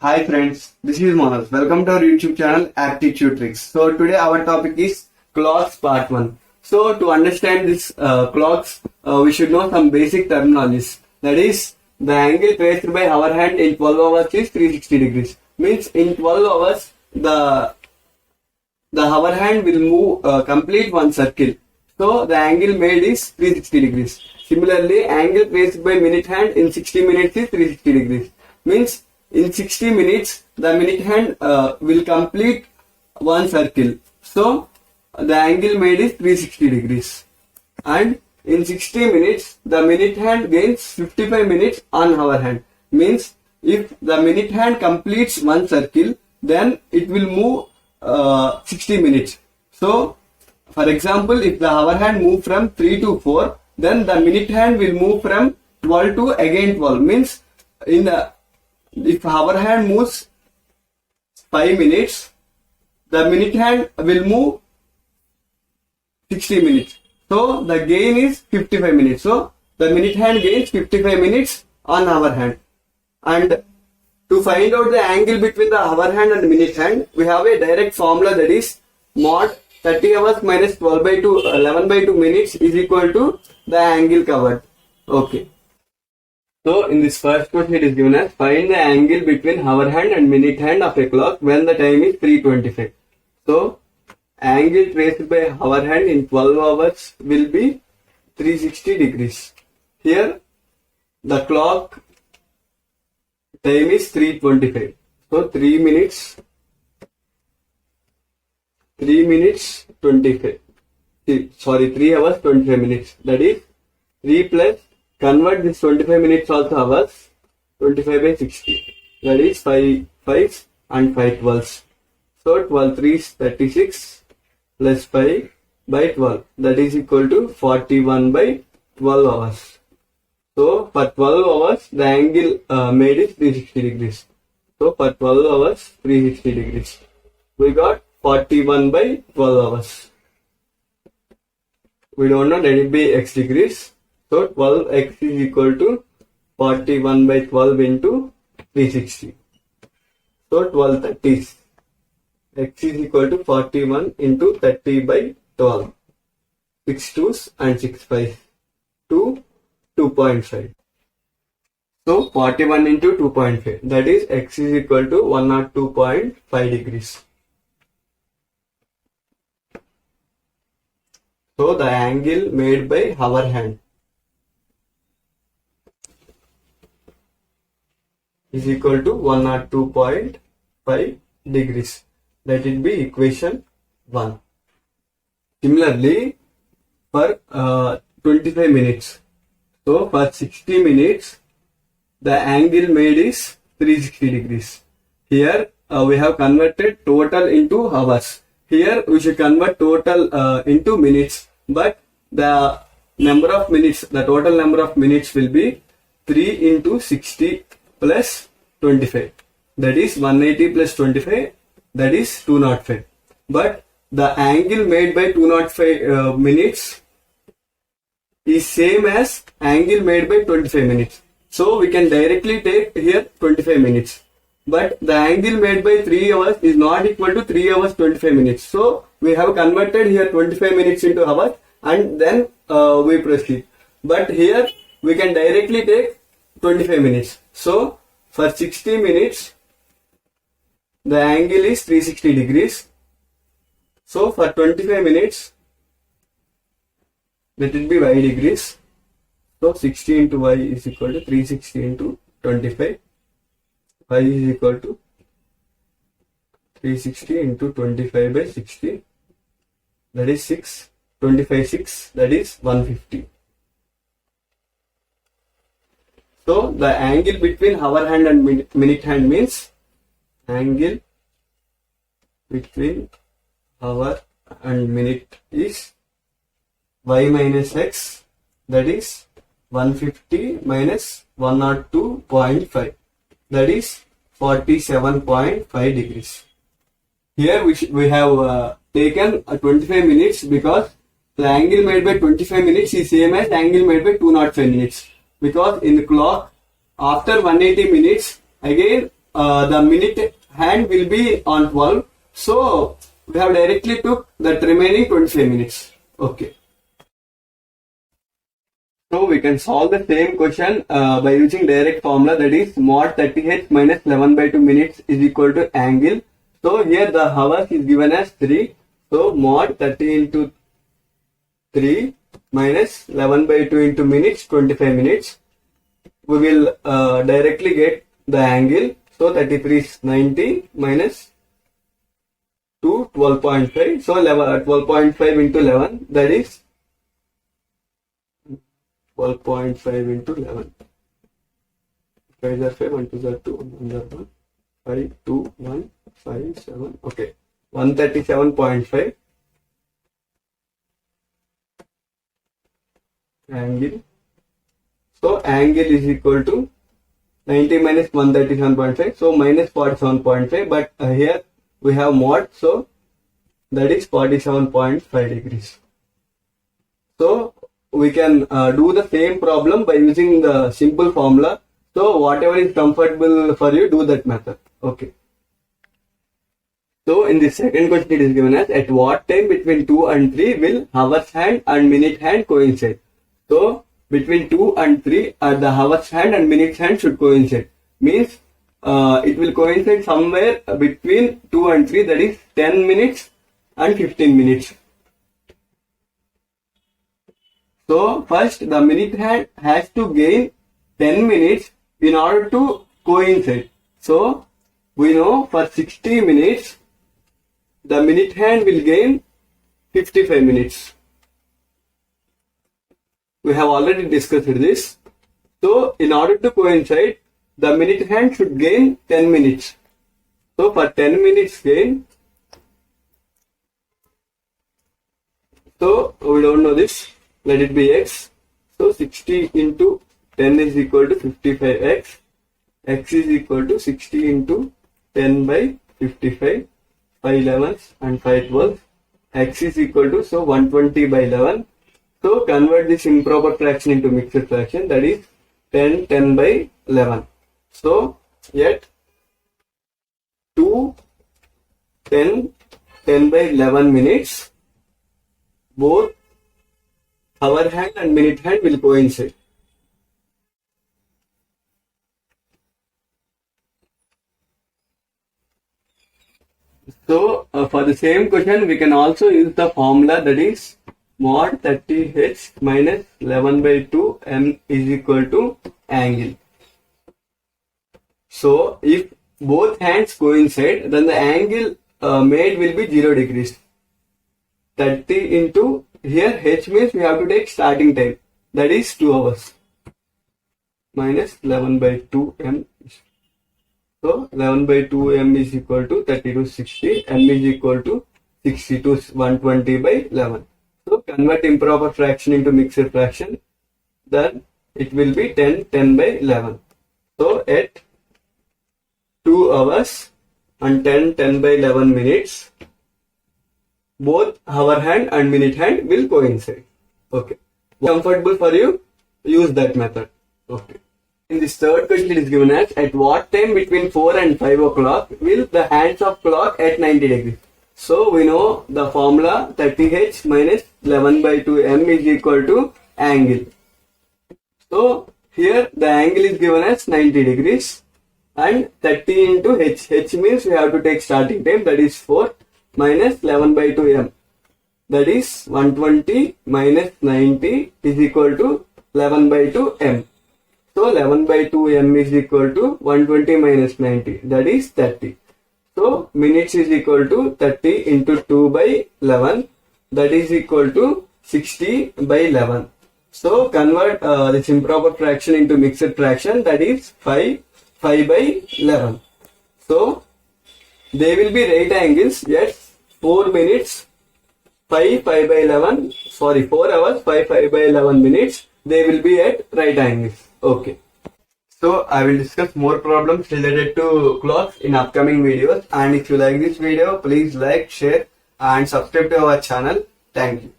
Hi friends, this is Monas. Welcome to our YouTube channel Aptitude Tricks. So today our topic is clocks part 1. So to understand this clocks, we should know some basic terminologies. That is, the angle traced by our hand in 12 hours is 360 degrees. Means in 12 hours, the hour hand will move complete one circle. So the angle made is 360 degrees. Similarly, angle traced by minute hand in 60 minutes is 360 degrees. Means in 60 minutes, the minute hand will complete one circle. So the angle made is 360 degrees. And in 60 minutes, the minute hand gains 55 minutes on hour hand. Means if the minute hand completes one circle, then it will move 60 minutes. So for example, if the hour hand move from 3 to 4, then the minute hand will move from 12 to again 12. Means if hour hand moves 5 minutes, the minute hand will move 60 minutes. So the gain is 55 minutes. So the minute hand gains 55 minutes on hour hand. And to find out the angle between the hour hand and minute hand, we have a direct formula, that is mod 30 hours minus 12 by 2, 11 by 2 minutes is equal to the angle covered. Okay. So in this first question it is given as find the angle between hour hand and minute hand of a clock when the time is 3:25. So angle traced by hour hand in 12 hours will be 360 degrees. Here the clock time is 3:25. So 3 minutes 25. 3 hours 25 minutes. That is 3 plus, convert this 25 minutes also hours, 25 by 60. That is 5 5s and 5 12s. So 12 3s 36 plus 5 by 12. That is equal to 41 by 12 hours. So for 12 hours the angle made is 360 degrees. So for 12 hours 360 degrees. We got 41 by 12 hours. We don't know, let it be x degrees. So 12x is equal to 41 by 12 into 360. So 12 30s. X is equal to 41 into 30 by 12. 6 2s and 6 5s. 2.5. So 41 into 2.5. That is x is equal to 102.5 degrees. So the angle made by hour hand is equal to 102.5 degrees. Let it be equation 1. Similarly, for 25 minutes. So for 60 minutes, the angle made is 360 degrees. Here we have converted total into hours. Here we should convert total into minutes, but the number of minutes, the total number of minutes will be 3 into 60 plus 25. That is 180 plus 25, that is 205. But the angle made by 205 minutes is same as angle made by 25 minutes. So we can directly take here 25 minutes. But the angle made by 3 hours is not equal to 3 hours 25 minutes. So we have converted here 25 minutes into hours and then we proceed. But here we can directly take 25 minutes. So for 60 minutes the angle is 360 degrees. So for 25 minutes, let it be y degrees. So 60 into y is equal to 360 into 25. Y is equal to 360 into 25 by 60. That is 6. 25 6. That is 150. So the angle between hour hand and minute hand means angle between hour and minute is y minus x. That is 150 minus 102.5. That is 47.5 degrees. Here we have taken 25 minutes because the angle made by 25 minutes is same as angle made by 205 minutes. Because in the clock after 180 minutes again the minute hand will be on 12. So we have directly took that remaining 25 minutes. Okay. So we can solve the same question by using direct formula, that is mod 30h minus 11 by 2 minutes is equal to angle. So here the hours is given as 3. So mod 30 into 3 minus 11 by 2 into minutes, 25 minutes. We will directly get the angle. So 33 is 90 minus 2, 12.5. So 12.5 into 11, that is 12.5 into 11. 5 are 5, 1 2 are 2, 1 are 1, 5, 2, 1, 5, 7. Okay. 137.5 angle. So angle is equal to 90 minus 137.5. So minus 47.5. But here we have mod. So that is 47.5 degrees. So we can do the same problem by using the simple formula. So whatever is comfortable for you, do that method. Okay. So in the second question it is given as, at what time between 2 and 3 will hours hand and minute hand coincide? So between 2 and 3 the hours hand and minute hand should coincide. Means it will coincide somewhere between 2 and 3, that is 10 minutes and 15 minutes. So first the minute hand has to gain 10 minutes in order to coincide. So we know for 60 minutes the minute hand will gain 55 minutes. We have already discussed this. So in order to coincide, the minute hand should gain 10 minutes. So for 10 minutes gain, so we don't know this, let it be x. So 60 into 10 is equal to 55x. X is equal to 60 into 10 by 55. 5 11s and 5 12s. X is equal to, so 120 by 11. So convert this improper fraction into mixed fraction, that is 10 10 by 11. So yet 2 10 10 by 11 minutes, both hour hand and minute hand will coincide. So for the same question we can also use the formula, that is mod 30h minus 11 by 2 m is equal to angle. So if both hands coincide, then the angle made will be 0 degrees. 30 into, here h means we have to take starting time, that is 2 hours, minus 11 by 2 m. So 11 by 2 m is equal to 30 to 60, m is equal to 60 to 120 by 11. So convert improper fraction into mixed fraction, then it will be 10 10 by 11. So at 2 hours and 10 10 by 11 minutes, both hour hand and minute hand will coincide. Okay. Comfortable for you, use that method. Okay. In this third question it is given as, at what time between 4 and 5 o'clock will the hands of clock at 90 degrees? So we know the formula 30h minus 11 by 2 m is equal to angle. So here the angle is given as 90 degrees and 30 into h. H means we have to take starting time, that is 4 minus 11 by 2 m, that is 120 minus 90 is equal to 11 by 2 m. So 11 by 2 m is equal to 120 minus 90, that is 30. So minutes is equal to 30 into 2 by 11, that is equal to 60 by 11. So convert this improper fraction into mixed fraction, that is 5 by 11. So they will be right angles, yes, 4 minutes 5 by 11, sorry 4 hours 5 by 11 minutes, they will be at right angles. Okay. So I will discuss more problems related to clocks in upcoming videos, and if you like this video, please like, share and subscribe to our channel. Thank you.